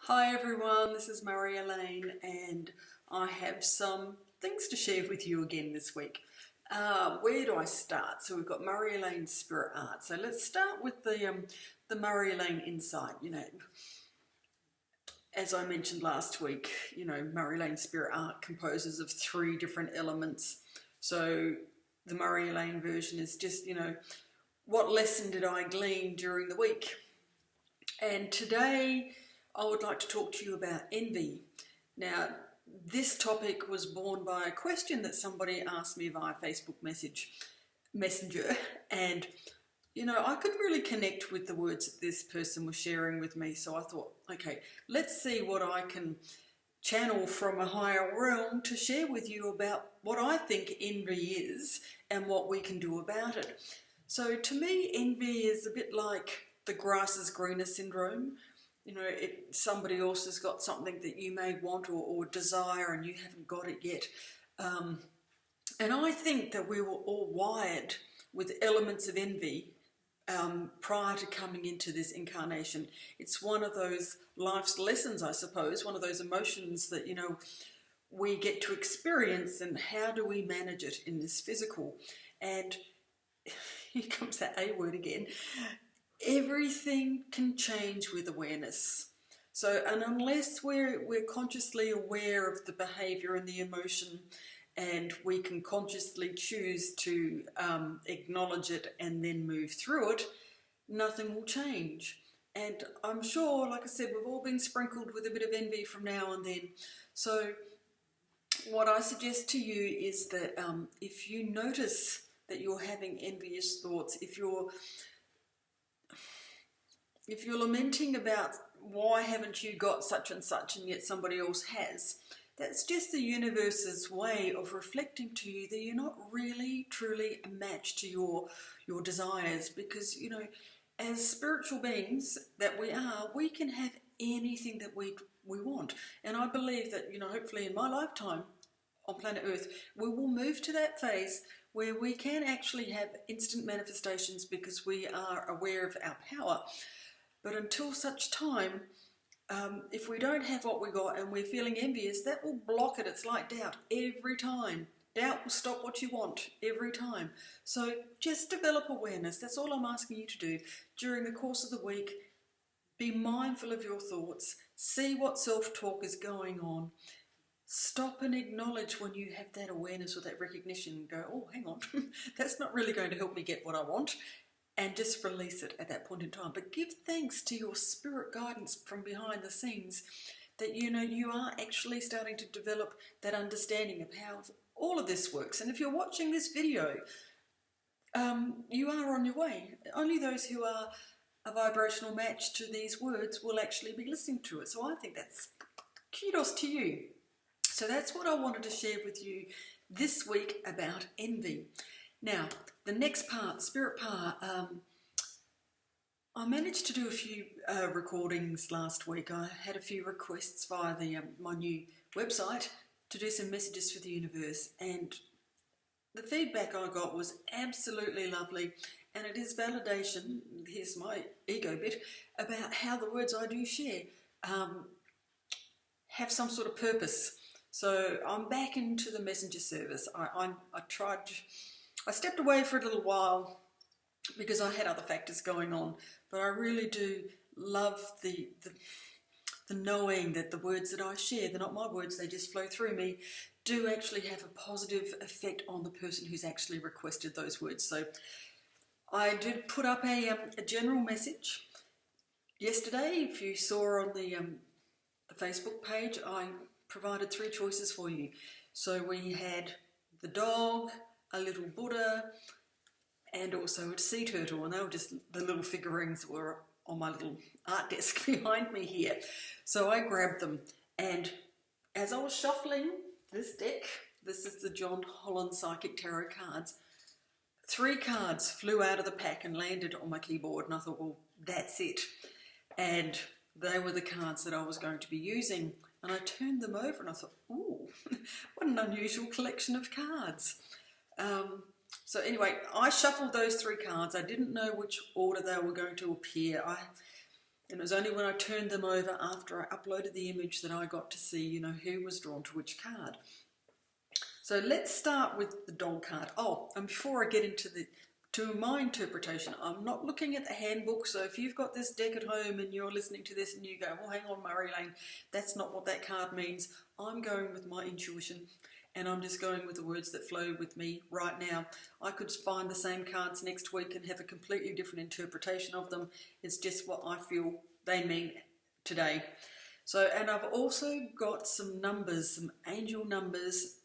Hi everyone, this is Marjolyn and I have some things to share with you again this week. Where do I start? So we've got Marjolyn-Spirt-Art. So let's start with the Marjolyn insight. As I mentioned last week, Marjolyn-Spirt-Art composes of 3 different elements. So the Marjolyn version is just, what lesson did I glean during the week? And today I would like to talk to you about envy. Now, this topic was born by a question that somebody asked me via Facebook Messenger, and I could really connect with the words that this person was sharing with me. So I thought, okay, let's see what I can channel from a higher realm to share with you about what I think envy is and what we can do about it. So to me, envy is a bit like the grass is greener syndrome. Somebody else has got something that you may want or desire and you haven't got it yet. And I think that we were all wired with elements of envy prior to coming into this incarnation. It's one of those life's lessons, I suppose, one of those emotions that, we get to experience, and how do we manage it in this physical? And here comes that A word again. Everything can change with awareness. So, and unless we're consciously aware of the behavior and the emotion, and we can consciously choose to acknowledge it and then move through it, nothing will change. And I'm sure, like I said, we've all been sprinkled with a bit of envy from now and then. So what I suggest to you is that if you notice that you're having envious thoughts, if you're lamenting about why haven't you got such and such and yet somebody else has, that's just the universe's way of reflecting to you that you're not really truly a match to your desires. Because as spiritual beings that we are, we can have anything that we want. And I believe that hopefully in my lifetime on planet Earth we will move to that phase where we can actually have instant manifestations because we are aware of our power. But until such time, if we don't have what we got and we're feeling envious, that will block it. It's like doubt every time. Doubt will stop what you want every time. So just develop awareness. That's all I'm asking you to do during the course of the week. Be mindful of your thoughts. See what self-talk is going on. Stop and acknowledge when you have that awareness or that recognition. Go, oh, hang on, that's not really going to help me get what I want. And just release it at that point in time. But give thanks to your spirit guidance from behind the scenes that you are actually starting to develop that understanding of how all of this works. And if you're watching this video, you are on your way. Only those who are a vibrational match to these words will actually be listening to it. So I think that's kudos to you. So that's what I wanted to share with you this week about envy. Now, the next part, spirit part, I managed to do a few recordings last week. I had a few requests via my new website to do some messages for the universe, and the feedback I got was absolutely lovely, and it is validation, here's my ego bit, about how the words I do share have some sort of purpose. So I'm back into the messenger service. I stepped away for a little while because I had other factors going on, but I really do love the knowing that the words that I share, they're not my words, they just flow through me, do actually have a positive effect on the person who's actually requested those words. So I did put up a general message yesterday. If you saw on the Facebook page, I provided 3 choices for you. So we had the dog, a little Buddha, and also a sea turtle, and they were just the little figurines that were on my little art desk behind me here. So I grabbed them, and as I was shuffling this deck, this is the John Holland Psychic Tarot cards, 3 cards flew out of the pack and landed on my keyboard, and I thought, well, that's it. And they were the cards that I was going to be using. And I turned them over and I thought, ooh, what an unusual collection of cards. So anyway, I shuffled those 3 cards. I didn't know which order they were going to appear. And it was only when I turned them over after I uploaded the image that I got to see, you know, who was drawn to which card. So let's start with the dog card. Oh, and before I get into my interpretation, I'm not looking at the handbook. So if you've got this deck at home and you're listening to this and you go, well, hang on, Marjolyn, that's not what that card means. I'm going with my intuition, and I'm just going with the words that flow with me right now. I could find the same cards next week and have a completely different interpretation of them. It's just what I feel they mean today. So, and I've also got some numbers, some angel numbers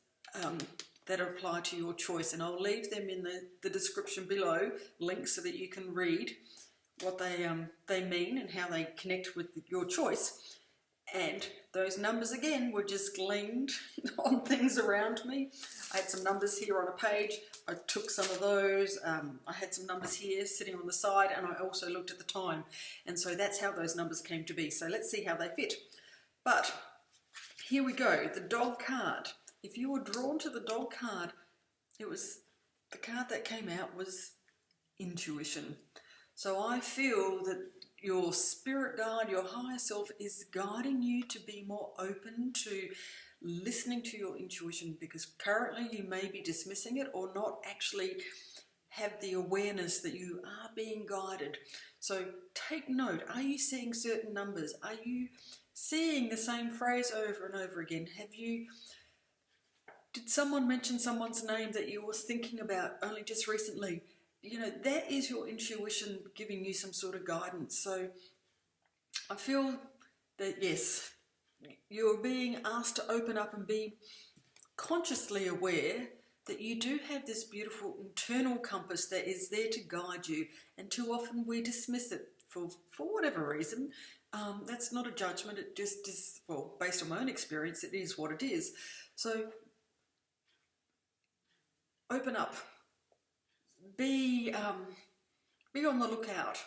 that apply to your choice, and I'll leave them in the description below, links so that you can read what they mean and how they connect with your choice. And those numbers again were just gleaned on things around me. I had some numbers here on a page. I took some of those. I had some numbers here sitting on the side, and I also looked at the time. And so that's how those numbers came to be. So let's see how they fit. But here we go, the dog card. If you were drawn to the dog card, the card that came out was intuition. So I feel that your spirit guide, your higher self, is guiding you to be more open to listening to your intuition, because currently you may be dismissing it or not actually have the awareness that you are being guided. So take note. Are you seeing certain numbers? Are you seeing the same phrase over and over again? Did someone mention someone's name that you were thinking about only just recently? You know, that is your intuition giving you some sort of guidance. So I feel that, yes, you're being asked to open up and be consciously aware that you do have this beautiful internal compass that is there to guide you. And too often we dismiss it for whatever reason. That's not a judgment. It just is, well, based on my own experience, it is what it is. So open up. Be on the lookout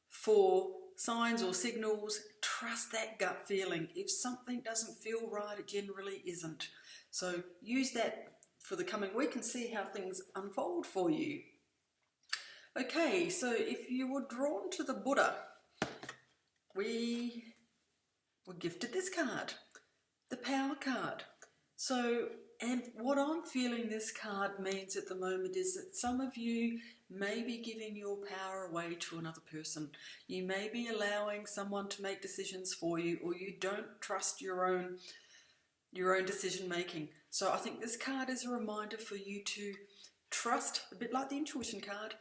for signs or signals. Trust that gut feeling. If something doesn't feel right, it generally isn't. So use that for the coming week and see how things unfold for you. Okay, so if you were drawn to the Buddha, we were gifted this card, the Power card. So, and what I'm feeling this card means at the moment is that some of you may be giving your power away to another person. You may be allowing someone to make decisions for you, or you don't trust your own decision making. So I think this card is a reminder for you to trust, a bit like the intuition card,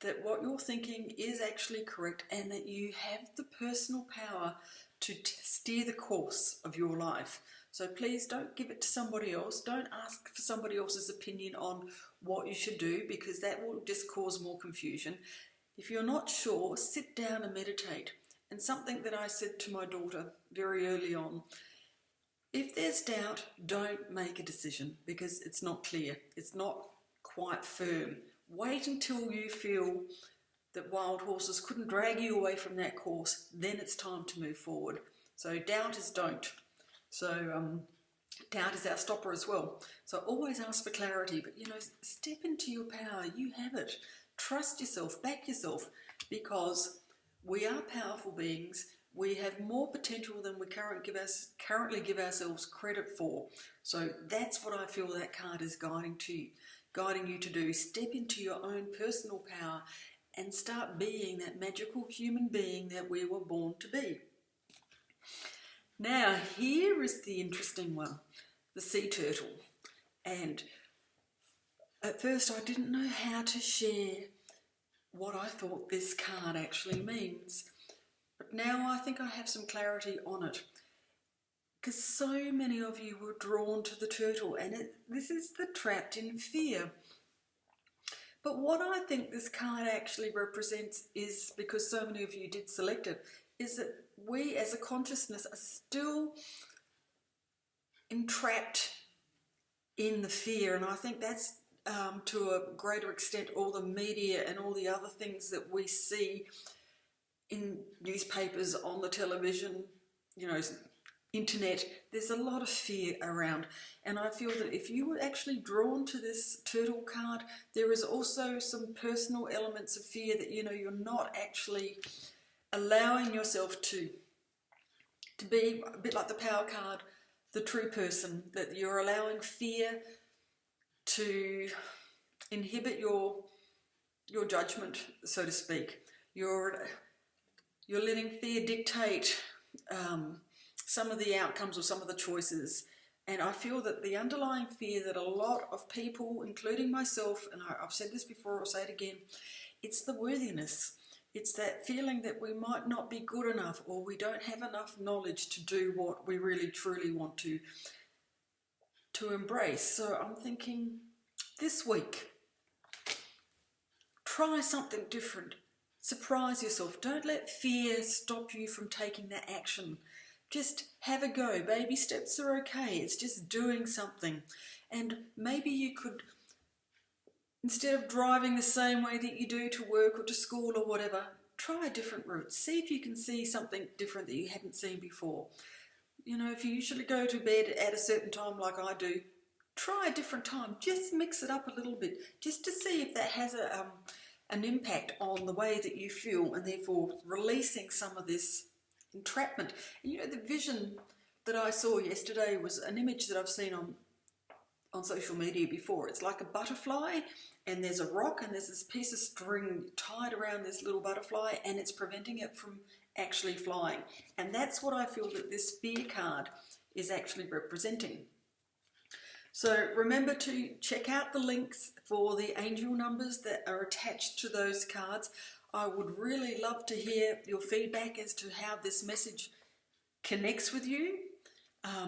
that what you're thinking is actually correct, and that you have the personal power to steer the course of your life. So please don't give it to somebody else. Don't ask for somebody else's opinion on what you should do, because that will just cause more confusion. If you're not sure, sit down and meditate. And something that I said to my daughter very early on, if there's doubt, don't make a decision, because it's not clear. It's not quite firm. Wait until you feel that wild horses couldn't drag you away from that course. Then it's time to move forward. So doubt is don't. So doubt is our stopper as well. So always ask for clarity, but step into your power. You have it. Trust yourself, back yourself, because we are powerful beings. We have more potential than we currently give ourselves credit for. So that's what I feel that card is guiding you to do. Step into your own personal power and start being that magical human being that we were born to be. Now, here is the interesting one, the sea turtle. And at first I didn't know how to share what I thought this card actually means. But now I think I have some clarity on it. Because so many of you were drawn to the turtle, and this is the trapped in fear. But what I think this card actually represents is, because so many of you did select it, is that we as a consciousness are still entrapped in the fear. And I think that's to a greater extent all the media and all the other things that we see in newspapers, on the television, internet. There's a lot of fear around, and I feel that if you were actually drawn to this turtle card, there is also some personal elements of fear that you're not actually allowing yourself to be a bit like the power card, the true person, that you're allowing fear to inhibit your judgment, so to speak. You're letting fear dictate some of the outcomes or some of the choices. And I feel that the underlying fear that a lot of people, including myself, and I've said this before, I'll say it again, it's the worthiness. It's that feeling that we might not be good enough, or we don't have enough knowledge to do what we really truly want to embrace. So I'm thinking this week, try something different. Surprise yourself. Don't let fear stop you from taking that action. Just have a go. Baby steps are okay. It's just doing something. And maybe you could, instead of driving the same way that you do to work or to school or whatever, try a different route. See if you can see something different that you hadn't seen before. You know, if you usually go to bed at a certain time like I do, try a different time. Just mix it up a little bit, just to see if that has an impact on the way that you feel, and therefore releasing some of this entrapment. And you know, the vision that I saw yesterday was an image that I've seen on social media before. It's like a butterfly, and there's a rock, and there's this piece of string tied around this little butterfly, and it's preventing it from actually flying. And that's what I feel that this fear card is actually representing. So remember to check out the links for the angel numbers that are attached to those cards. I would really love to hear your feedback as to how this message connects with you.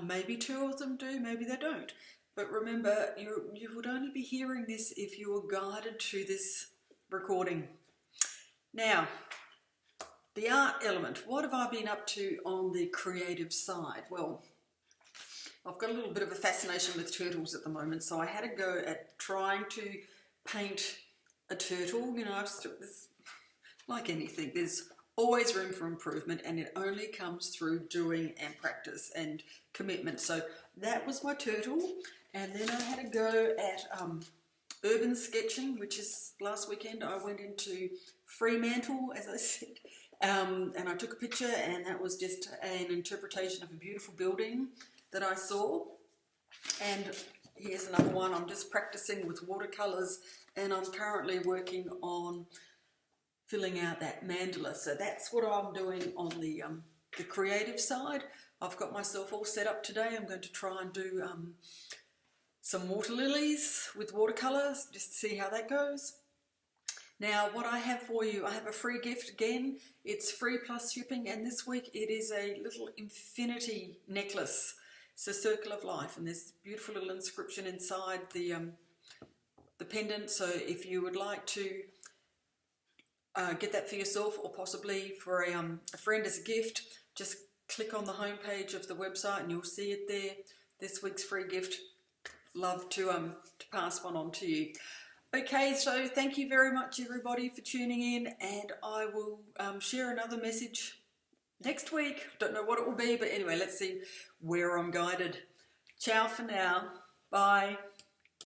Maybe two of them do, maybe they don't. But remember, you would only be hearing this if you were guided to this recording. Now, the art element. What have I been up to on the creative side? Well, I've got a little bit of a fascination with turtles at the moment, so I had a go at trying to paint a turtle. You know, like anything, there's always room for improvement, and it only comes through doing and practice and commitment. So that was my turtle, and then I had a go at urban sketching, which is last weekend. I went into Fremantle, as I said, and I took a picture, and that was just an interpretation of a beautiful building that I saw. And here's another one. I'm just practicing with watercolors, and I'm currently working on filling out that mandala. So that's what I'm doing on the creative side. I've got myself all set up today. I'm going to try and do some water lilies with watercolors, just to see how that goes. Now, what I have for you, I have a free gift again. It's free plus shipping, and this week it is a little infinity necklace. It's a circle of life, and there's a beautiful little inscription inside the pendant. So if you would like to get that for yourself, or possibly for a friend as a gift, just click on the homepage of the website and you'll see it there. This week's free gift. Love to pass one on to you. Okay, so thank you very much everybody for tuning in, and I will share another message next week. Don't know what it will be, but anyway, let's see where I'm guided. Ciao for now. Bye.